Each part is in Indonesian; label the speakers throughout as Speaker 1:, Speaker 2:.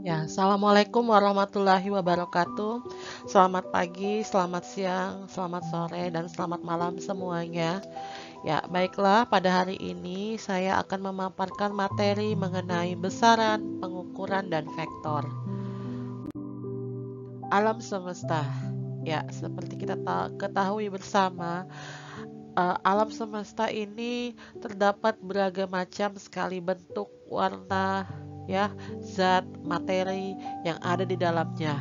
Speaker 1: Ya, Assalamualaikum warahmatullahi wabarakatuh. Selamat pagi, selamat siang, selamat sore, dan selamat malam semuanya. Ya, baiklah, pada hari ini saya akan memaparkan materi mengenai besaran, pengukuran, dan vektor. Alam semesta. Ya, seperti kita ketahui bersama, alam semesta ini terdapat beragam macam sekali bentuk, warna, ya, zat, materi yang ada di dalamnya.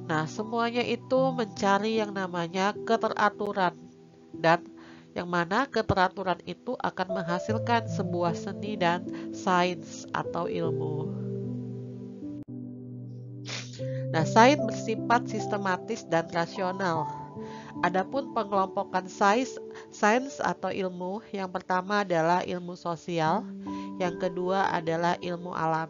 Speaker 1: Nah, semuanya itu mencari yang namanya keteraturan, dan yang mana keteraturan itu akan menghasilkan sebuah seni dan sains atau ilmu. Nah, sains bersifat sistematis dan rasional. Adapun pengelompokan sains atau ilmu, yang pertama adalah ilmu sosial, yang kedua adalah ilmu alam.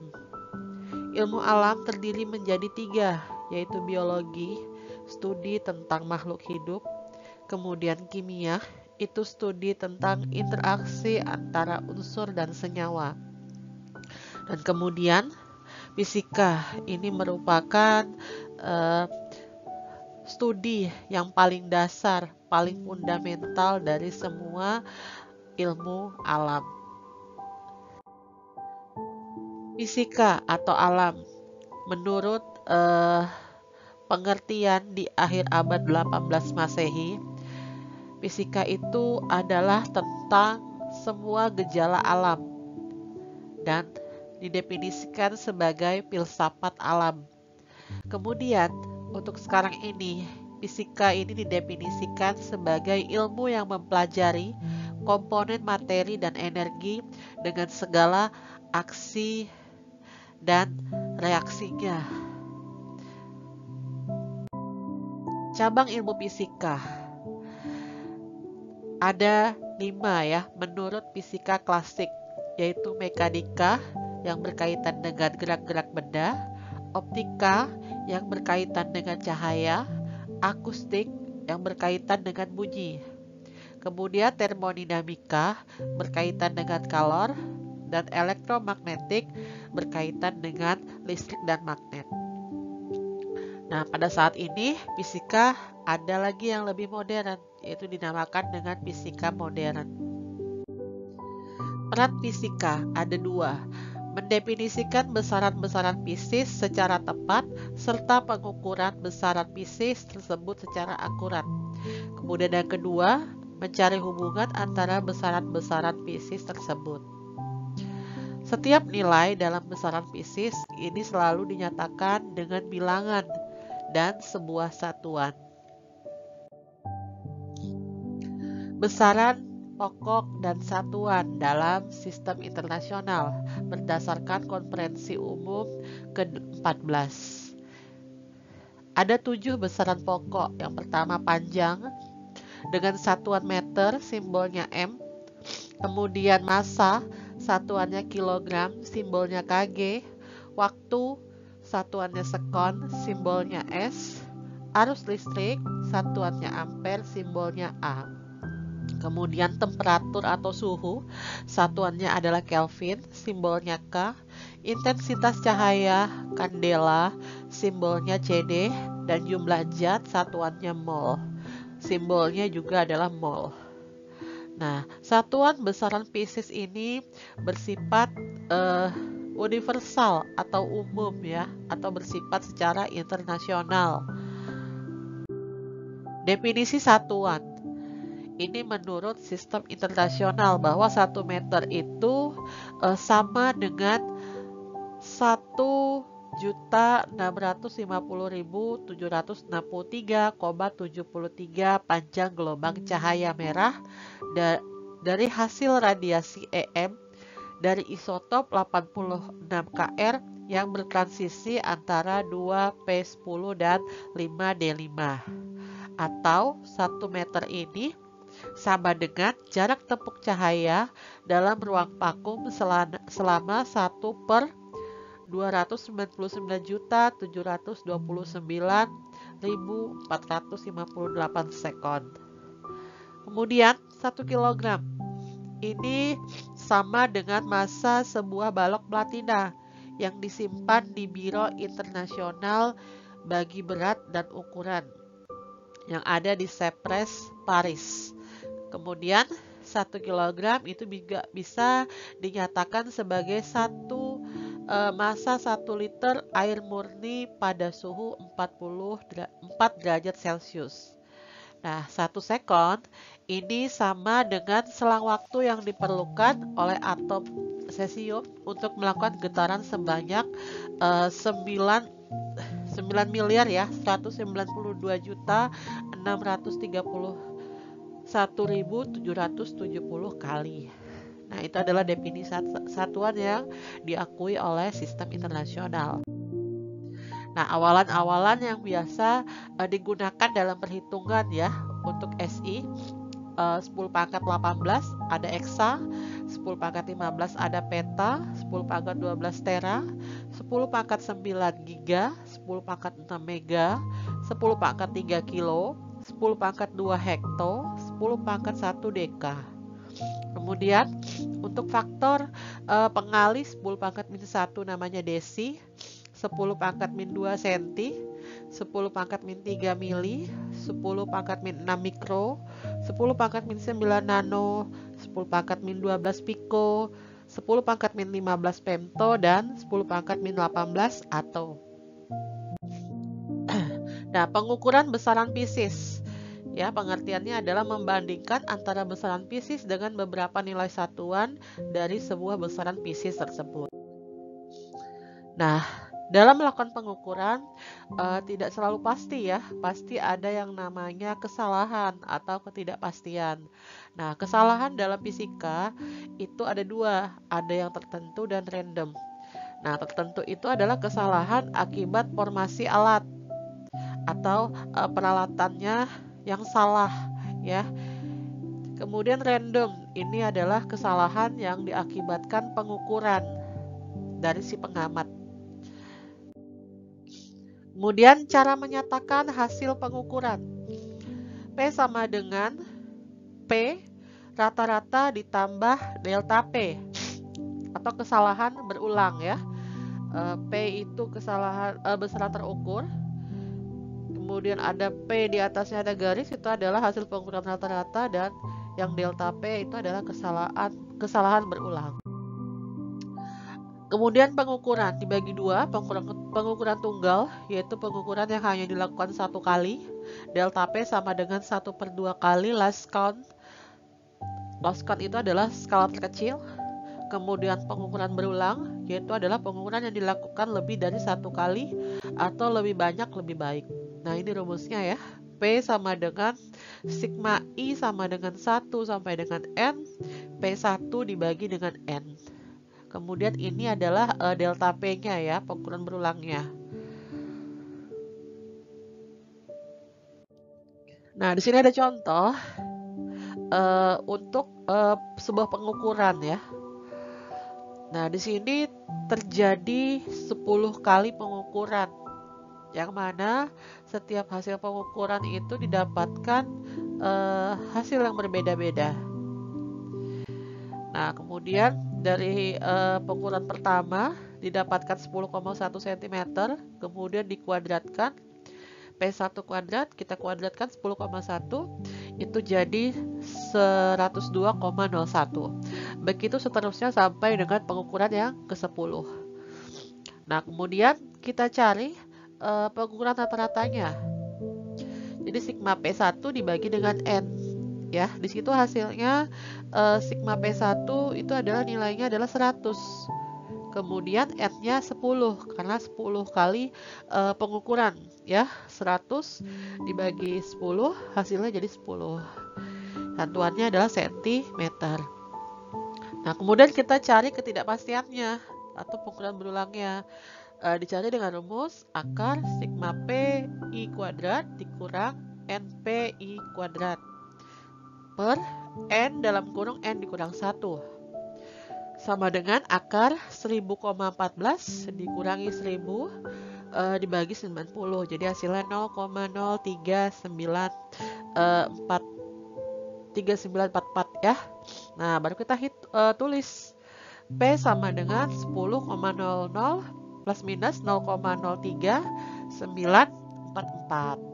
Speaker 1: Ilmu alam terdiri menjadi tiga, yaitu biologi, studi tentang makhluk hidup, kemudian kimia, itu studi tentang interaksi antara unsur dan senyawa. Dan kemudian fisika, ini merupakan uh, studi yang paling dasar, paling fundamental dari semua ilmu alam. Fisika atau alam, menurut pengertian di akhir abad 18 Masehi, fisika itu adalah tentang semua gejala alam dan didefinisikan sebagai filsafat alam. Kemudian, untuk sekarang ini, fisika ini didefinisikan sebagai ilmu yang mempelajari komponen materi dan energi dengan segala aksi dan reaksinya. Cabang ilmu fisika ada 5 ya, menurut fisika klasik, yaitu mekanika yang berkaitan dengan gerak-gerak benda, optika yang berkaitan dengan cahaya, akustik yang berkaitan dengan bunyi, kemudian termodinamika berkaitan dengan kalor, dan elektromagnetik berkaitan dengan listrik dan magnet. Nah, pada saat ini fisika ada lagi yang lebih modern, yaitu dinamakan dengan fisika modern. Peran fisika ada dua, mendefinisikan besaran-besaran fisis secara tepat, serta pengukuran besaran fisis tersebut secara akurat. Kemudian yang kedua, mencari hubungan antara besaran-besaran fisis tersebut. Setiap nilai dalam besaran fisis ini selalu dinyatakan dengan bilangan dan sebuah satuan. Besaran pokok dan satuan dalam sistem internasional berdasarkan Konferensi Umum ke-14. Ada 7 besaran pokok. Yang pertama panjang dengan satuan meter, simbolnya M. Kemudian massa, satuannya kilogram, simbolnya kg. Waktu, satuannya sekon, simbolnya S. Arus listrik, satuannya ampere, simbolnya A. Kemudian temperatur atau suhu, satuannya adalah Kelvin, simbolnya K. Intensitas cahaya, kandela, simbolnya CD. Dan jumlah zat, satuannya mol, simbolnya juga adalah mol. Nah, satuan besaran fisis ini bersifat universal atau umum ya, atau bersifat secara internasional. Definisi satuan ini menurut sistem internasional bahwa 1 meter itu sama dengan 1.650.763,73 panjang gelombang cahaya merah dari hasil radiasi EM dari isotop 86 Kr yang bertransisi antara 2P10 dan 5D5. Atau 1 meter ini sama dengan jarak tepuk cahaya dalam ruang vakum selama 1/299.729.458 sekon. Kemudian 1 kilogram ini sama dengan massa sebuah balok platina yang disimpan di Biro Internasional bagi berat dan ukuran yang ada di Sepres, Paris. Kemudian 1 kilogram itu juga bisa dinyatakan sebagai massa 1 liter air murni pada suhu 44 derajat Celcius. Nah, 1 sekon ini sama dengan selang waktu yang diperlukan oleh atom cesium untuk melakukan getaran sebanyak 9 miliar ya, 192.631.770 kali. Nah, itu adalah definisi satuan yang diakui oleh sistem internasional. Nah, awalan-awalan yang biasa digunakan dalam perhitungan ya untuk SI 10 pangkat 18 ada eksa, 10 pangkat 15 ada peta, 10 pangkat 12 tera, 10 pangkat 9 giga, 10 pangkat 6 mega, 10 pangkat 3 kilo, 10 pangkat 2 hekto, 10 pangkat 1 deka. Kemudian untuk faktor pengali 10 pangkat min 1 namanya desi, 10 pangkat min 2 senti, 10 pangkat min 3 mili, 10 pangkat min 6 mikro, 10 pangkat min 9 nano, 10 pangkat min 12 piko, 10 pangkat min 15 femto, dan 10 pangkat min 18 atau. Nah, pengukuran besaran pieces. Ya, pengertiannya adalah membandingkan antara besaran pieces dengan beberapa nilai satuan dari sebuah besaran pieces tersebut. Nah, dalam melakukan pengukuran tidak selalu pasti ya, pasti ada yang namanya kesalahan atau ketidakpastian. Nah, kesalahan dalam fisika itu ada dua, ada yang tertentu dan random. Nah, tertentu itu adalah kesalahan akibat formasi alat atau peralatannya yang salah ya. Kemudian random, ini adalah kesalahan yang diakibatkan pengukuran dari si pengamat. Kemudian cara menyatakan hasil pengukuran. P sama dengan P rata-rata ditambah delta P atau kesalahan berulang ya. P itu kesalahan besaran terukur. Kemudian ada P di atasnya ada garis, itu adalah hasil pengukuran rata-rata, dan yang delta P itu adalah kesalahan berulang. Kemudian pengukuran dibagi dua, pengukuran tunggal, yaitu pengukuran yang hanya dilakukan 1 kali. Delta P sama dengan 1/2 kali last count. Last count itu adalah skala terkecil. Kemudian pengukuran berulang, yaitu adalah pengukuran yang dilakukan lebih dari 1 kali atau lebih banyak lebih baik. Nah, ini rumusnya ya. P sama dengan sigma I sama dengan 1 sampai dengan N. P1 dibagi dengan N. Kemudian ini adalah delta P-nya ya, pengukuran berulangnya. Nah, di sini ada contoh untuk sebuah pengukuran ya. Nah, di sini terjadi 10 kali pengukuran, yang mana setiap hasil pengukuran itu didapatkan hasil yang berbeda-beda. Nah, kemudian dari pengukuran pertama didapatkan 10,1 cm, kemudian dikuadratkan P1 kuadrat, kita kuadratkan 10,1, itu jadi 102,01. Begitu seterusnya sampai dengan pengukuran yang ke-10. Nah, kemudian kita cari pengukuran rata-ratanya. Jadi sigma P1 dibagi dengan N. Ya, di situ hasilnya sigma P1 itu adalah nilainya adalah 100. Kemudian N-nya 10 karena 10 kali pengukuran ya. 100 dibagi 10 hasilnya jadi 10. Satuannya adalah sentimeter. Nah, kemudian kita cari ketidakpastiannya atau pengukuran berulangnya. Dicari dengan rumus akar sigma P I kuadrat dikurang NP I kuadrat per N dalam kurung N dikurang 1 sama dengan akar 1000,14 dikurangi 1000 dibagi 90, jadi hasilnya 0,03944 ya. Nah, baru kita tulis P sama dengan 10,00 plus minus 0,03944.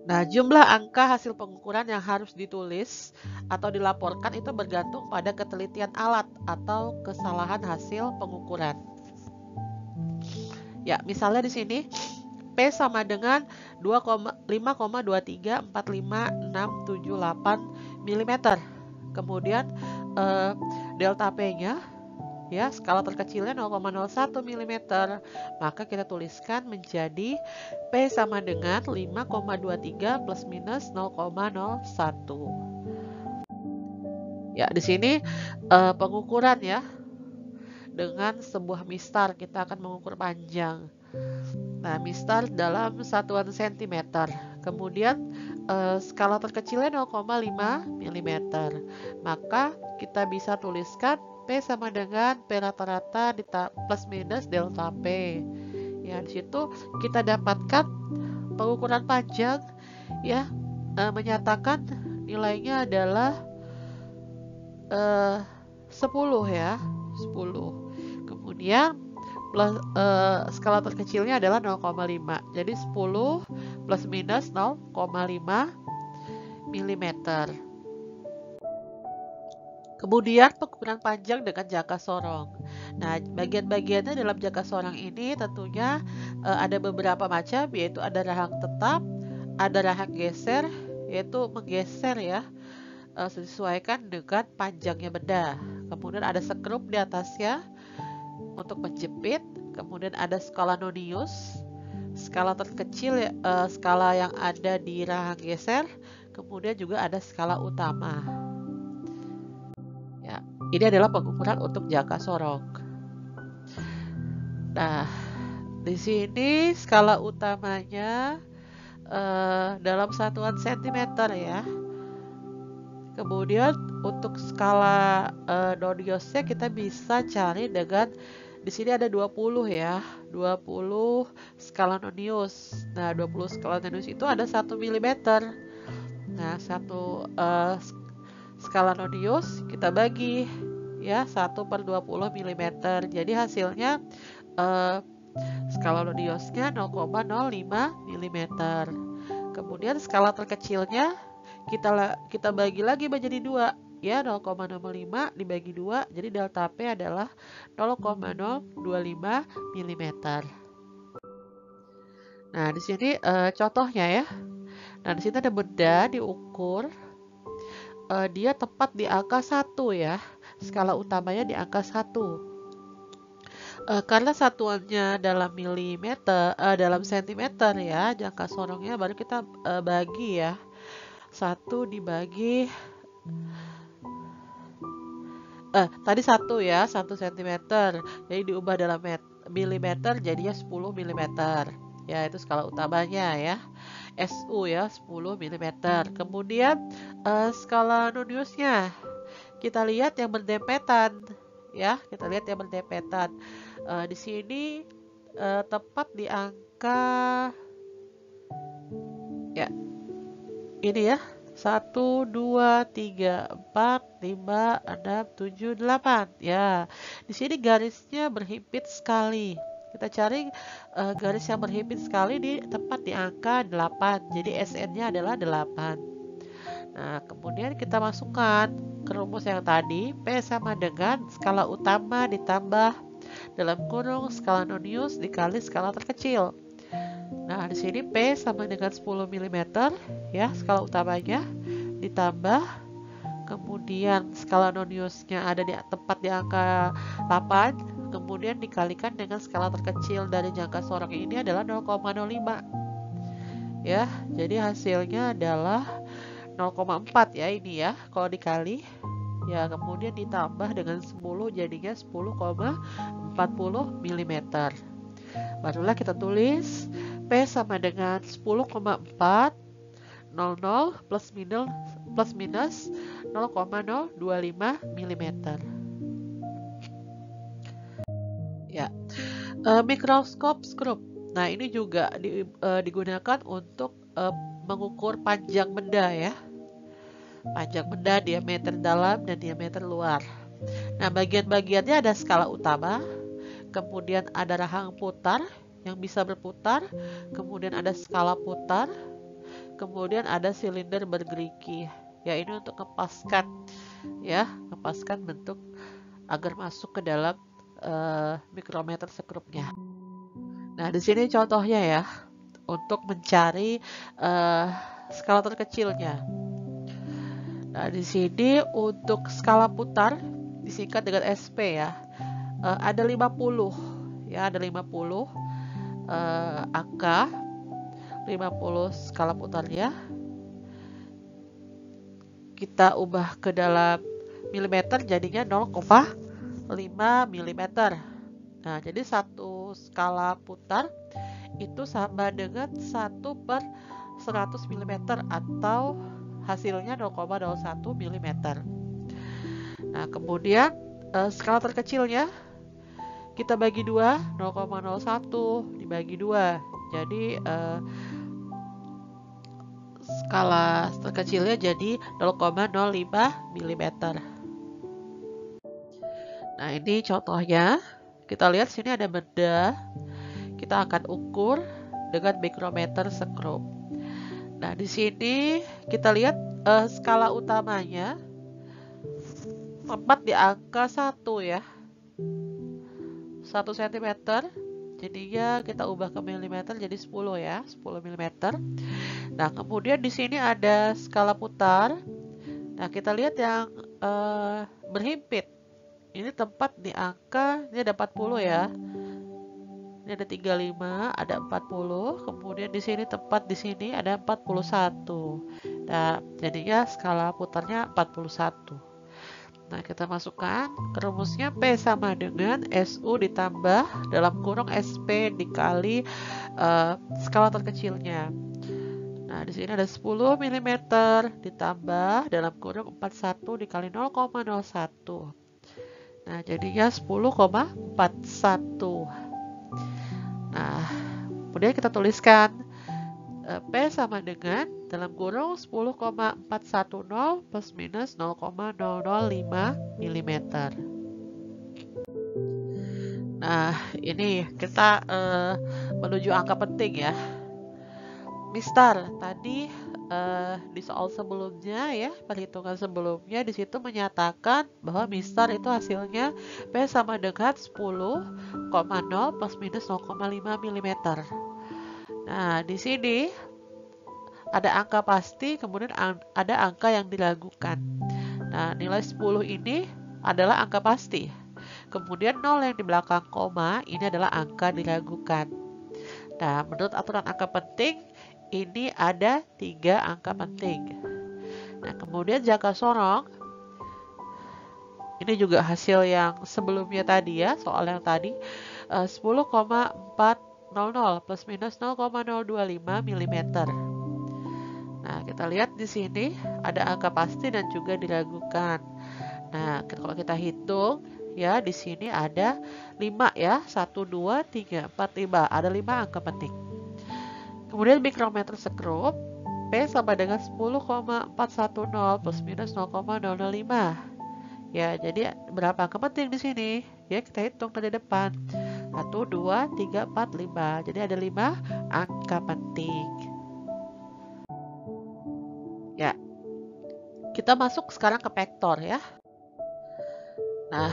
Speaker 1: Nah, jumlah angka hasil pengukuran yang harus ditulis atau dilaporkan itu bergantung pada ketelitian alat atau kesalahan hasil pengukuran. Ya, misalnya di sini P sama dengan 5,234568 mm. Kemudian delta P-nya ya, skala terkecilnya 0,01 mm. Maka kita tuliskan menjadi P sama dengan 5,23 plus minus 0,01. Ya, di sini pengukuran ya. Dengan sebuah mistar kita akan mengukur panjang. Nah, mistar dalam satuan cm. Kemudian skala terkecilnya 0,5 mm. Maka kita bisa tuliskan P sama dengan P rata-rata plus minus delta P. Ya, di situ kita dapatkan pengukuran panjang ya, menyatakan nilainya adalah 10 ya, 10. Kemudian skala terkecilnya adalah 0,5. Jadi 10 plus minus 0,5 mm. Kemudian pengukuran panjang dengan jangka sorong. Nah, bagian-bagiannya dalam jangka sorong ini tentunya ada beberapa macam, yaitu ada rahang tetap, ada rahang geser, yaitu menggeser ya, sesuaikan dengan panjangnya benda. Kemudian ada sekrup di atasnya untuk menjepit. Kemudian ada skala nonius, skala terkecil ya, skala yang ada di rahang geser. Kemudian juga ada skala utama. Ya, ini adalah pengukuran untuk jangka sorong. Nah, di sini skala utamanya dalam satuan cm ya. Kemudian untuk skala noniusnya kita bisa cari dengan di sini ada 20 ya. 20 skala nonius. Nah, 20 skala nonius itu ada 1 mm. Nah, satu skala nonius kita bagi ya 1/20 mm. Jadi hasilnya skala noniusnya 0,05 mm. Kemudian skala terkecilnya kita bagi lagi menjadi 2 ya, 0,05 dibagi 2, jadi delta P adalah 0,025 mm. Nah, di sini contohnya ya. Nah, di sini ada benda diukur, dia tepat di angka 1 ya. Skala utamanya di angka 1. Karena satuannya dalam milimeter, dalam sentimeter ya, jangka sorongnya baru kita bagi ya. 1 dibagi tadi 1 ya, 1 cm. Jadi diubah dalam milimeter jadinya 10 mm. Ya, itu skala utamanya ya. SU ya, 10 mm. Kemudian skala noniusnya. Kita lihat yang berdempetan ya, kita lihat yang berdempetan. Di sini tepat di angka ya. Ini ya. 1, 2, 3, 4, 5, 6, 7, 8. Ya, di sini garisnya berhimpit sekali. Kita cari garis yang berhimpit sekali tepat di angka 8. Jadi SN-nya adalah 8. Nah, kemudian kita masukkan ke rumus yang tadi. P sama dengan skala utama ditambah dalam kurung skala nonius dikali skala terkecil. Nah, di sini P sama dengan 10 mm ya, skala utamanya ditambah, kemudian skala noniusnya ada tepat di angka 8, kemudian dikalikan dengan skala terkecil dari jangka sorong ini adalah 0,05. Ya, jadi hasilnya adalah 0,4 ya ini ya, kalau dikali. Ya, kemudian ditambah dengan 10 jadinya 10,40 mm. Barulah kita tulis P sama dengan 10,400 plus minus 0,025 mm. Ya, mikroskop skrup. Nah, ini juga digunakan untuk mengukur panjang benda ya. Panjang benda, diameter dalam dan diameter luar. Nah, bagian-bagiannya ada skala utama, kemudian ada rahang putar yang bisa berputar, kemudian ada skala putar, kemudian ada silinder bergerigi. Ya, ini untuk ngepaskan bentuk agar masuk ke dalam mikrometer sekrupnya. Nah, di sini contohnya ya, untuk mencari skala terkecilnya. Nah, di sini untuk skala putar disingkat dengan SP ya. Ada 50 ya, ada 50 angka, 50 skala putarnya. Kita ubah ke dalam milimeter jadinya 0,5 milimeter. Nah, jadi satu skala putar itu sama dengan 1/100 mm atau hasilnya 0,01 mm. Nah, kemudian skala terkecilnya kita bagi 2, 0,01 dibagi 2. Jadi skala terkecilnya jadi 0,05 mm. Nah, ini contohnya. Kita lihat sini ada benda. Kita akan ukur dengan mikrometer sekrup. Nah, di sini kita lihat skala utamanya tepat di angka 1 ya. 1 cm. Jadinya kita ubah ke milimeter jadi 10 ya, 10 mm. Nah, kemudian di sini ada skala putar. Nah, kita lihat yang berhimpit. Ini tepat di angka, ini ada 40 ya. Ini ada 35, ada 40. Kemudian di sini tepat di sini ada 41. Nah, jadinya skala putarnya 41. Nah, kita masukkan ke rumusnya P sama dengan SU ditambah dalam kurung SP dikali skala terkecilnya. Nah, di sini ada 10 mm ditambah dalam kurung 41 dikali 0,01. Nah, jadinya 10,41. Nah, kemudian kita tuliskan P sama dengan dalam kurung 10,410 plus minus 0,005 mm. Nah, ini kita menuju angka penting ya. Mister, tadi di soal sebelumnya ya, perhitungan sebelumnya di situ menyatakan bahwa Mister itu hasilnya P sama dengan 10,0 plus minus 0,5 mm. Nah, di sini ada angka pasti, kemudian ada angka yang diragukan. Nah, nilai 10 ini adalah angka pasti. Kemudian 0 yang di belakang koma ini adalah angka diragukan. Nah, menurut aturan angka penting, ini ada 3 angka penting. Nah, kemudian jangka sorong. Ini juga hasil yang sebelumnya tadi ya, soal yang tadi. 10,400 plus minus 0,025 mm. Nah, kita lihat di sini ada angka pasti dan juga diragukan. Nah, kalau kita hitung ya, di sini ada 5 ya. 1, 2, 3, 4, 5. Ada 5 angka penting. Kemudian mikrometer sekrup P sama dengan 10,410 plus minus 0,005. Ya, jadi berapa angka penting di sini? Ya, kita hitung dari depan. 1, 2, 3, 4, 5. Jadi ada 5 angka penting. Ya, kita masuk sekarang ke vektor ya. Nah,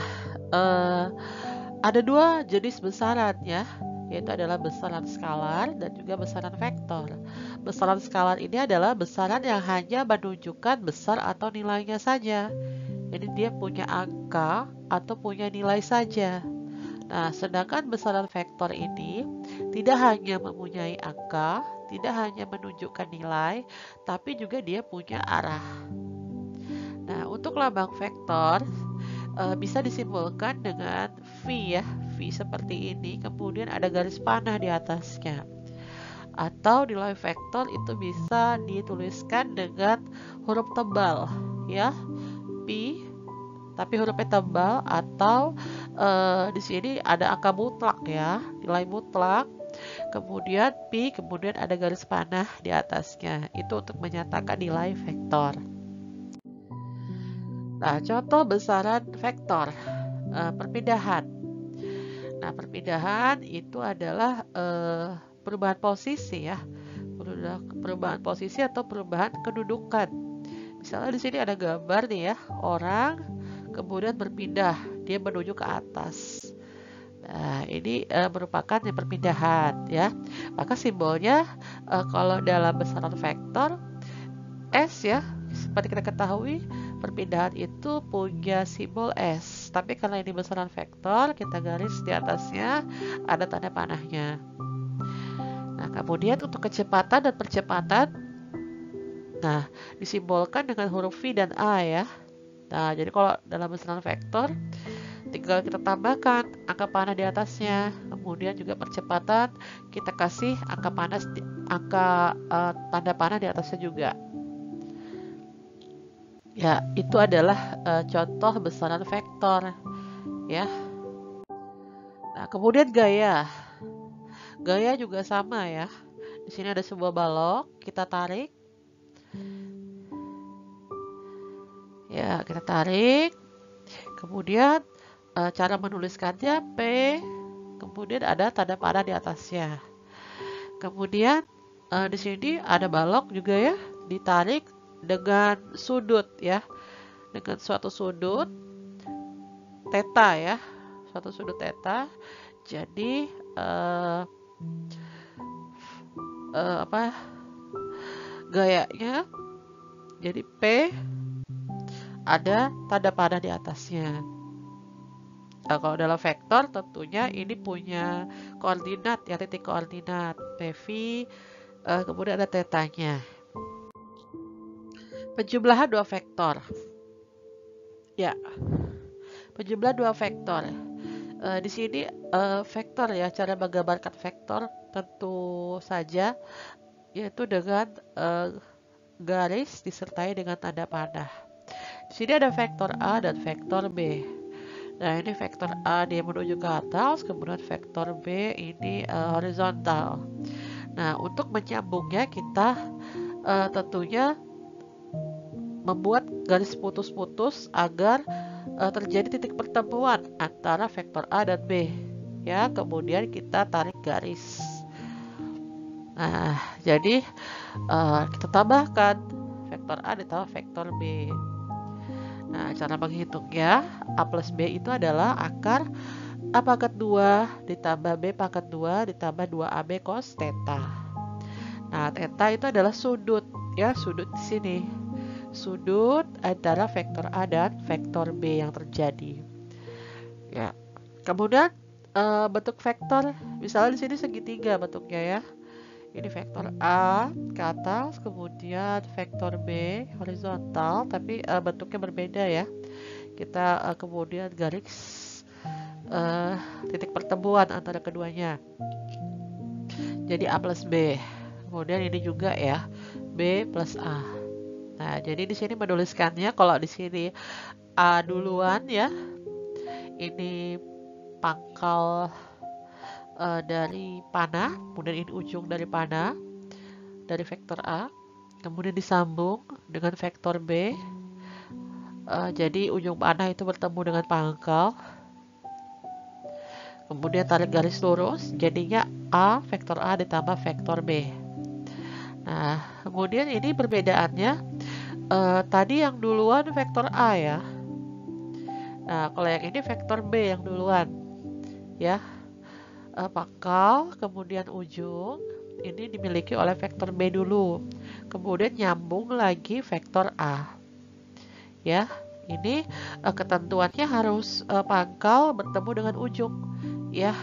Speaker 1: ada 2 jenis besaran ya, yaitu adalah besaran skalar dan juga besaran vektor. Besaran skalar ini adalah besaran yang hanya menunjukkan besar atau nilainya saja. Jadi dia punya angka atau punya nilai saja. Nah, sedangkan besaran vektor ini tidak hanya mempunyai angka, tidak hanya menunjukkan nilai, tapi juga dia punya arah. Nah, untuk lambang vektor bisa disimbolkan dengan V ya, V seperti ini, kemudian ada garis panah di atasnya. Atau nilai vektor itu bisa dituliskan dengan huruf tebal ya, Pi, tapi hurufnya tebal, atau di sini ada angka mutlak ya, nilai mutlak, kemudian Pi, kemudian ada garis panah di atasnya. Itu untuk menyatakan nilai vektor. Nah, contoh besaran vektor. perpindahan. Nah, perpindahan itu adalah perubahan posisi ya, perubahan posisi atau perubahan kedudukan. Misalnya di sini ada gambar nih ya, orang kemudian berpindah, dia menuju ke atas. Nah, ini merupakan perpindahan ya. Maka simbolnya kalau dalam besaran vektor S ya, seperti kita ketahui perpindahan itu punya simbol S. Tapi karena ini besaran vektor, kita garis di atasnya ada tanda panahnya. Nah, kemudian untuk kecepatan dan percepatan, nah disimbolkan dengan huruf V dan A ya. Nah, jadi kalau dalam besaran vektor, tinggal kita tambahkan angka panah di atasnya. Kemudian juga percepatan, kita kasih angka tanda panah di atasnya juga. Ya, itu adalah contoh besaran vektor ya. Nah, kemudian gaya. Gaya juga sama ya. Di sini ada sebuah balok, kita tarik. Ya, kita tarik. Kemudian cara menuliskannya P, kemudian ada tanda panah di atasnya. Kemudian di sini ada balok juga ya, ditarik dengan sudut ya, dengan suatu sudut theta ya, suatu sudut theta. Jadi gayanya jadi P ada tanda panah di atasnya. Nah, kalau dalam vektor tentunya ini punya koordinat ya, titik koordinat PV, kemudian ada tetanya. Penjumlahan dua vektor. Ya, penjumlahan dua vektor. Di sini vektor ya, cara menggambarkan vektor tentu saja yaitu dengan garis disertai dengan tanda panah. Di sini ada vektor A dan vektor B. Nah, ini vektor A dia menuju ke atas, kemudian vektor B ini horizontal. Nah, untuk menyambungnya kita tentunya membuat garis putus-putus agar terjadi titik pertemuan antara vektor A dan B. Ya, kemudian kita tarik garis. Nah, jadi kita tambahkan vektor A ditambah vektor B. Nah, cara menghitungnya A plus B itu adalah akar A pangkat 2 ditambah B pangkat 2 ditambah 2AB cos theta. Nah, theta itu adalah sudut ya, sudut di sini. Sudut antara vektor A dan vektor B yang terjadi. Ya. Kemudian bentuk vektor, misalnya di sini segitiga bentuknya ya. Ini vektor A ke atas, kemudian vektor B horizontal, tapi bentuknya berbeda ya. Kita kemudian garis titik pertemuan antara keduanya. Jadi A plus B. Kemudian ini juga ya, B plus A. Nah, jadi di sini menuliskannya kalau di sini A duluan ya. Ini pangkal dari panah, kemudian ini ujung dari panah dari vektor A, kemudian disambung dengan vektor B. Jadi ujung panah itu bertemu dengan pangkal, kemudian tarik garis lurus, jadinya A vektor A ditambah vektor B. Nah, kemudian ini perbedaannya tadi yang duluan vektor A ya. Nah, kalau yang ini vektor B yang duluan ya. Pangkal, kemudian ujung, ini dimiliki oleh vektor B dulu. Kemudian nyambung lagi vektor A. Ya, ini ketentuannya harus pangkal bertemu dengan ujung. Ya,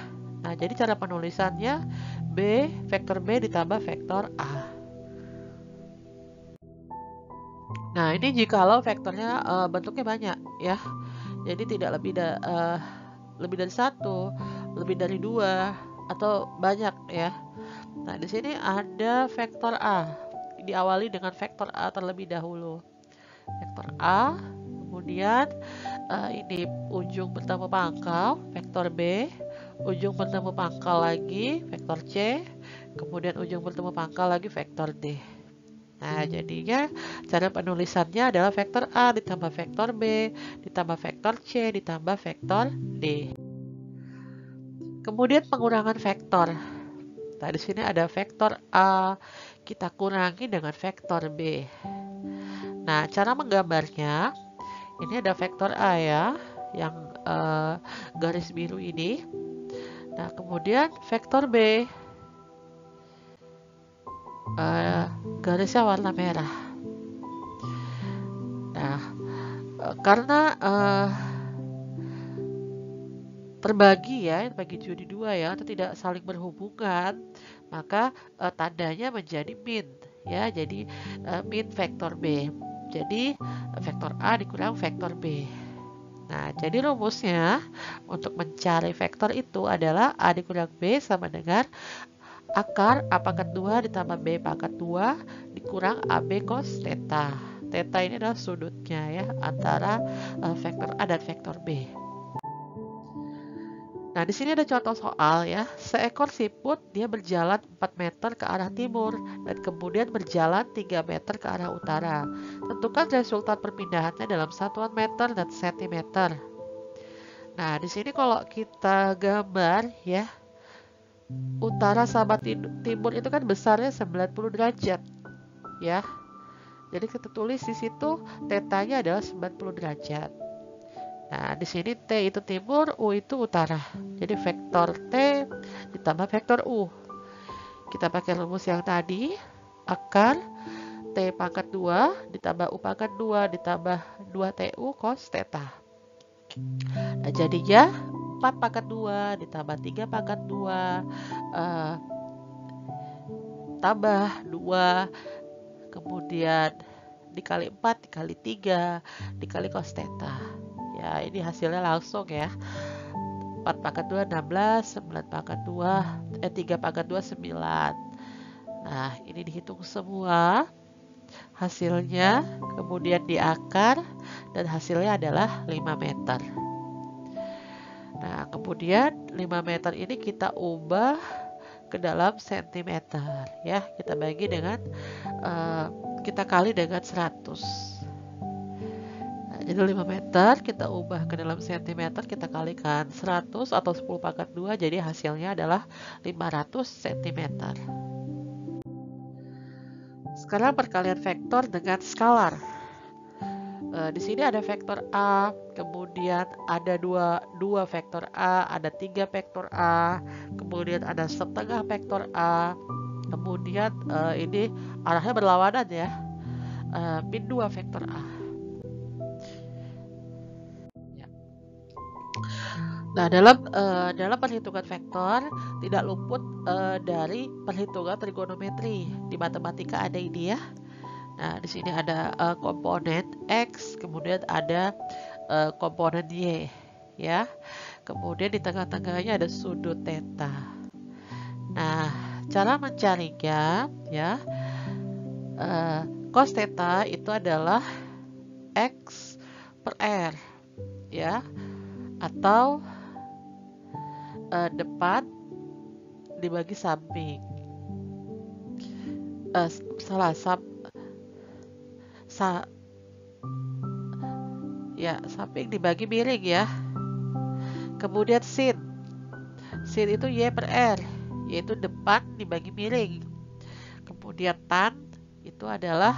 Speaker 1: nah jadi cara penulisannya B, vektor B ditambah vektor A. Nah, ini jikalau vektornya bentuknya banyak ya. Jadi tidak lebih dari satu, lebih dari dua, atau banyak ya. Nah, di sini ada vektor A. Diawali dengan vektor A terlebih dahulu. Vektor A, kemudian ini ujung bertemu pangkal, vektor B, ujung bertemu pangkal lagi, vektor C, kemudian ujung bertemu pangkal lagi, vektor D. Nah, jadinya cara penulisannya adalah vektor A ditambah vektor B ditambah vektor C ditambah vektor D. Kemudian pengurangan vektor. Nah, di sini ada vektor A, kita kurangi dengan vektor B. Nah, cara menggambarnya, ini ada vektor A ya, yang garis biru ini. Nah, kemudian vektor B, garisnya warna merah. Nah, karena terbagi ya, bagi jadi dua ya, atau tidak saling berhubungan, maka tandanya menjadi min ya, jadi min vektor B. Jadi vektor A dikurang vektor B. Nah, jadi rumusnya untuk mencari vektor itu adalah A dikurang B sama dengan akar A pangkat 2 ditambah B pangkat 2 dikurang AB cos theta. Theta ini adalah sudutnya ya, antara vektor A dan vektor B. Nah, di sini ada contoh soal ya. Seekor siput dia berjalan 4 meter ke arah timur dan kemudian berjalan 3 meter ke arah utara. Tentukan resultan perpindahannya dalam satuan meter dan sentimeter. Nah, di sini kalau kita gambar ya, utara sama timur itu kan besarnya 90 derajat ya. Jadi kita tulis di situ tetanya adalah 90 derajat. Nah, di sini T itu timur, U itu utara. Jadi vektor T ditambah vektor U. Kita pakai rumus yang tadi, akar T pangkat 2 ditambah U pangkat 2 ditambah 2TU cos theta. Nah, jadinya 4 pangkat 2 ditambah 3 pangkat 2 tambah 2, kemudian dikali 4 dikali 3 dikali cos theta. Ya, ini hasilnya langsung ya. 4 pangkat 2 16, 9 pangkat 2 3 pangkat 2 9. Nah, ini dihitung semua hasilnya, kemudian diakar dan hasilnya adalah 5 meter. Nah, kemudian 5 meter ini kita ubah ke dalam sentimeter ya. Kita bagi dengan kita kali dengan 100. Jadi 5 meter kita ubah ke dalam sentimeter, kita kalikan 100 atau 10 pangkat 2, jadi hasilnya adalah 500 cm. Sekarang perkalian vektor dengan skalar. Di sini ada vektor A, kemudian ada dua vektor A, ada 3 vektor A, kemudian ada setengah vektor A, kemudian ini arahnya berlawanan ya, min 2 vektor A. Nah, dalam perhitungan vektor tidak luput dari perhitungan trigonometri. Di matematika ada ini ya. Nah, di sini ada komponen X, kemudian ada komponen Y ya. Kemudian di tengah-tengahnya ada sudut theta. Nah, cara mencarinya ya, cos theta itu adalah X per R ya, atau depan dibagi samping, samping dibagi miring ya. Kemudian sin itu Y per R, yaitu depan dibagi miring. Kemudian tan itu adalah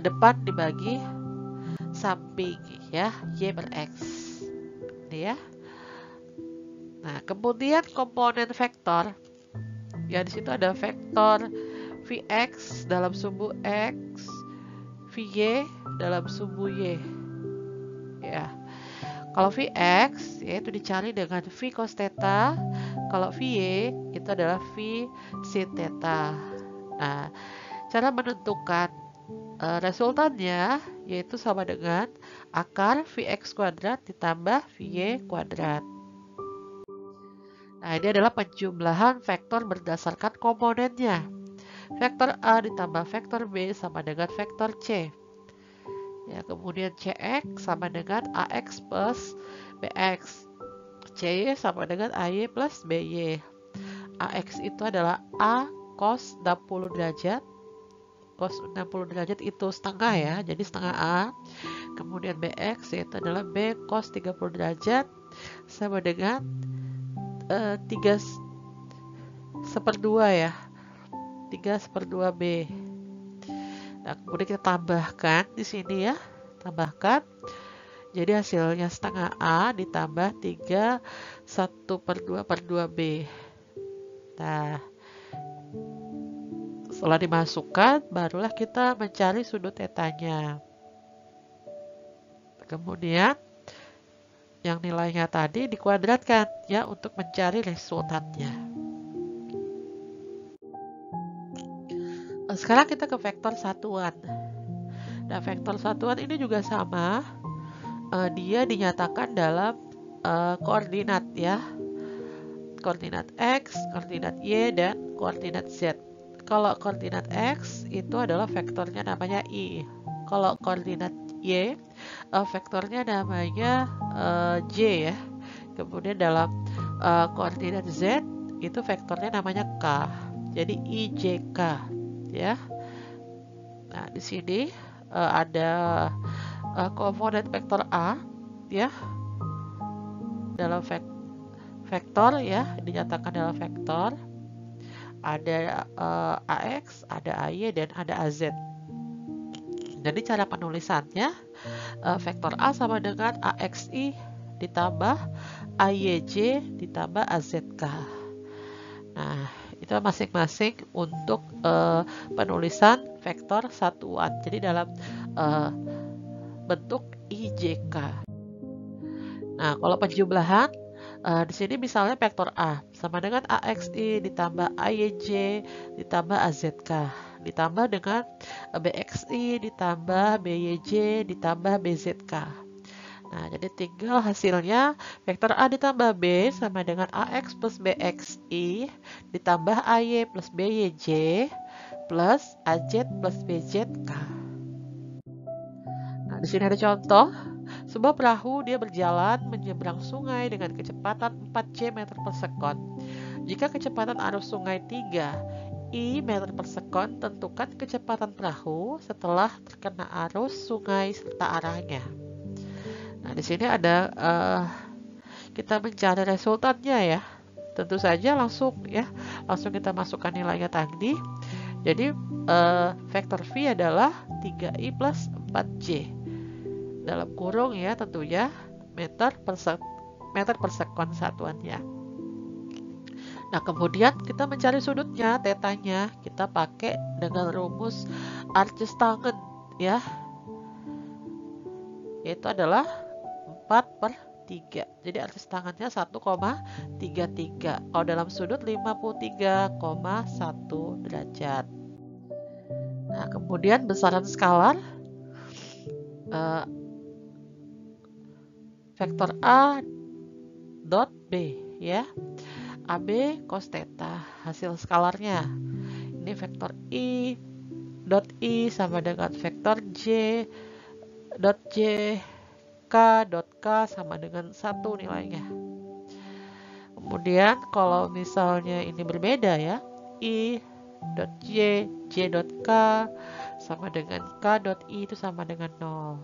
Speaker 1: depan dibagi samping ya, Y per X ini ya. Nah, kemudian komponen vektor ya, di situ ada vektor Vx dalam sumbu X, Vy dalam sumbu Y ya. Kalau Vx yaitu dicari dengan V cos theta, kalau Vy itu adalah V sin theta. Nah, cara menentukan resultannya yaitu sama dengan akar Vx kuadrat ditambah Vy kuadrat. Nah, ini adalah penjumlahan vektor berdasarkan komponennya. Vektor A ditambah vektor B sama dengan vektor C. Ya, kemudian Cx sama dengan Ax plus Bx. Cy sama dengan Ay plus By. Ax itu adalah A cos 60 derajat. Cos 60 derajat itu setengah ya, jadi setengah A. Kemudian BX yaitu adalah B cos 30 derajat sama dengan 3/2 ya. 3/2 B. Nah, kemudian kita tambahkan di sini ya. Tambahkan. Jadi hasilnya setengah A ditambah 3 1/2 B. Nah, setelah dimasukkan, barulah kita mencari sudut tetanya. Kemudian, yang nilainya tadi dikuadratkan ya untuk mencari resultannya. Sekarang kita ke vektor satuan. Nah, vektor satuan ini juga sama. Dia dinyatakan dalam koordinat ya. Koordinat X, koordinat Y, dan koordinat Z. Kalau koordinat X itu adalah vektornya namanya I. Kalau koordinat Y, vektornya namanya J ya. Kemudian dalam koordinat Z itu vektornya namanya K. Jadi IJK ya. Nah, di sini ada komponen vektor A ya. Dalam vektor ya, dinyatakan dalam vektor ada AX, ada AY, dan ada AZ. Jadi cara penulisannya vektor A sama dengan AXI ditambah AYJ ditambah AZK. Nah, itu masing-masing untuk penulisan vektor satuan. Jadi dalam bentuk IJK. Nah, kalau penjumlahan di sini misalnya vektor A sama dengan AXI ditambah AYJ ditambah AZK ditambah dengan BXI ditambah BYJ ditambah BZK. Nah, jadi tinggal hasilnya vektor A ditambah B sama dengan AX plus BXI ditambah AY plus BYJ plus AZ plus BZK. Nah, di sini ada contoh. Sebuah perahu dia berjalan menyeberang sungai dengan kecepatan 4 meter per sekon. Jika kecepatan arus sungai 3 meter per sekon, tentukan kecepatan perahu setelah terkena arus sungai serta arahnya. Nah, di sini ada kita mencari resultannya ya. Tentu saja langsung kita masukkan nilainya tadi. Jadi vektor V adalah 3I plus 4J. Dalam kurung ya tentunya meter per sekon satuannya. Nah, kemudian kita mencari sudutnya, tetanya. Kita pakai dengan rumus arcis tangen ya. Yaitu adalah 4/3. Jadi arcis tangannya 1,33. Kalau dalam sudut 53,1 derajat. Nah, kemudian besaran skalar vektor A dot B ya. AB cos theta hasil skalarnya. Ini vektor I dot I sama dengan vektor J dot J K dot K sama dengan 1 nilainya. Kemudian kalau misalnya ini berbeda ya, I dot J, J dot K sama dengan K dot I itu sama dengan 0.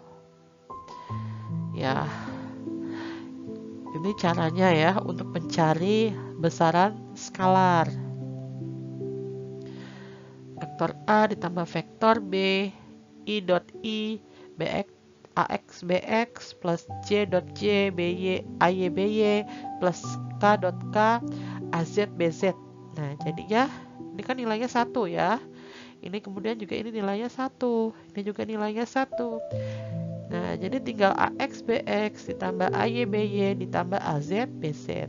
Speaker 1: Ya, ini caranya ya untuk mencari besaran skalar. Vektor A ditambah vektor B, I dot I, BX, AX BX plus J dot J, BY, AY BY plus K dot K, AZ BZ. Nah, jadinya ini kan nilainya 1 ya. Ini kemudian juga ini nilainya 1. Ini juga nilainya 1. Nah, jadi tinggal AX BX ditambah AY BY ditambah AZ BZ.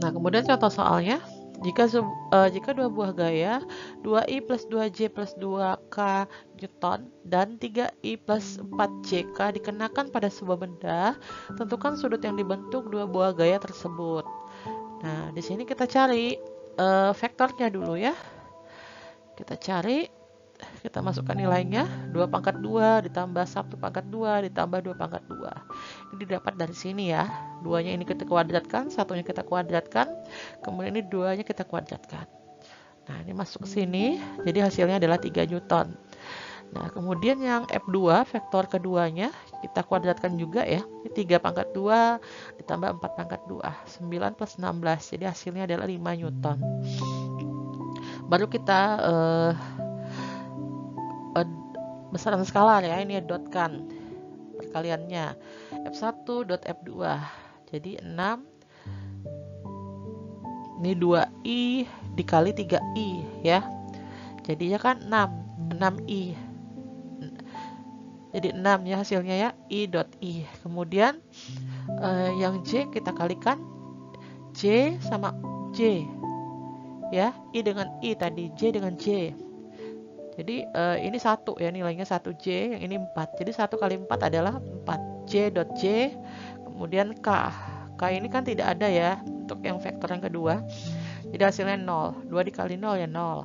Speaker 1: Nah, kemudian contoh soalnya, jika dua buah gaya 2I plus 2J plus 2K Newton dan 3I plus 4JK dikenakan pada sebuah benda, tentukan sudut yang dibentuk dua buah gaya tersebut. Nah, di sini kita cari vektornya dulu ya. Kita masukkan nilainya 2/2 ditambah 1/2 ditambah 2/2. Ini didapat dari sini ya. 2-nya ini kita kuadratkan, 1-nya kita kuadratkan, kemudian ini 2-nya kita kuadratkan. Nah, ini masuk ke sini, jadi hasilnya adalah 3 Newton. Nah, kemudian yang F2, vektor keduanya, kita kuadratkan juga ya. Ini 3 pangkat 2 ditambah 4 pangkat 2, 9 plus 16. Jadi hasilnya adalah 5 Newton. Baru kita besaran skalar ya, ini dotkan perkaliannya. F1 dot F2. Jadi 6. Ini 2i dikali 3i ya. Jadinya kan 6i. Jadi 6 ya hasilnya ya, i dot i. Kemudian yang J kita kalikan J sama J. Ya, I dengan I tadi, J dengan J. Jadi ini 1 ya, nilainya 1J, yang ini 4. Jadi 1 kali 4 adalah 4. J dot J, kemudian K. K ini kan tidak ada ya, untuk yang vektor yang kedua. Jadi hasilnya 0. 2 dikali 0 ya 0.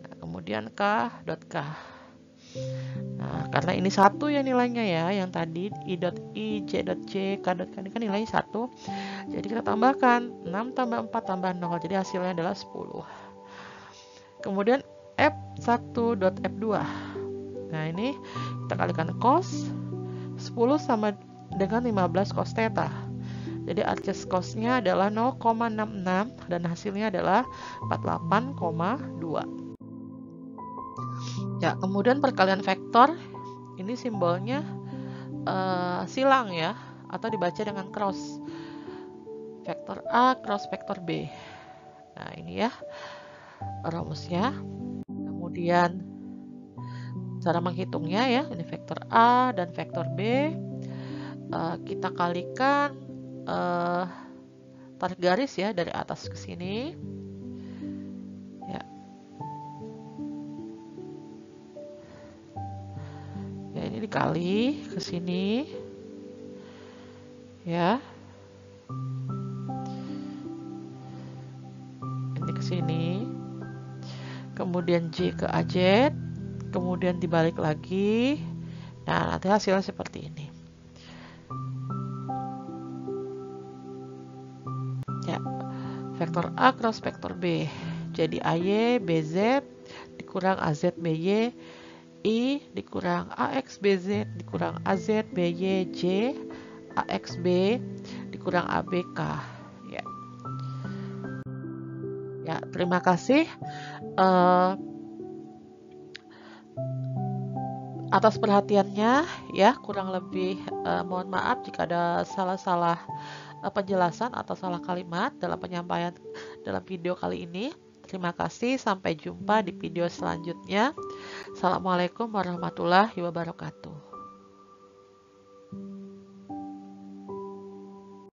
Speaker 1: Nah, kemudian K dot K. Nah, karena ini 1 ya nilainya ya, yang tadi I dot I, J dot J, K dot K ini kan nilainya 1. Jadi kita tambahkan 6 tambah 4 tambah 0. Jadi hasilnya adalah 10. Kemudian F1 dot F2. Nah, ini kita kalikan cos 10 sama dengan 15 cos theta. Jadi arcus cosnya adalah 0,66 dan hasilnya adalah 48,2. Ya, kemudian perkalian vektor ini simbolnya silang ya, atau dibaca dengan cross. Vektor A cross vektor B. Nah, ini ya rumusnya. Kemudian cara menghitungnya ya, ini vektor A dan vektor B. Kita kalikan tarik garis ya dari atas ke sini. Ya. Ya, ini dikali ke sini. Ya. Ini ke sini. Kemudian J ke AZ, kemudian dibalik lagi. Nah, nanti hasilnya seperti ini. Ya, vektor A cross vektor B. Jadi AY BZ dikurang AZ BY, I dikurang AX BZ dikurang AZ BY J, AX B dikurang ABK. Ya. Ya, terima kasih. Atas perhatiannya ya, kurang lebih mohon maaf jika ada salah-salah penjelasan atau salah kalimat dalam penyampaian dalam video kali ini. Terima kasih, sampai jumpa di video selanjutnya. Assalamualaikum warahmatullahi wabarakatuh.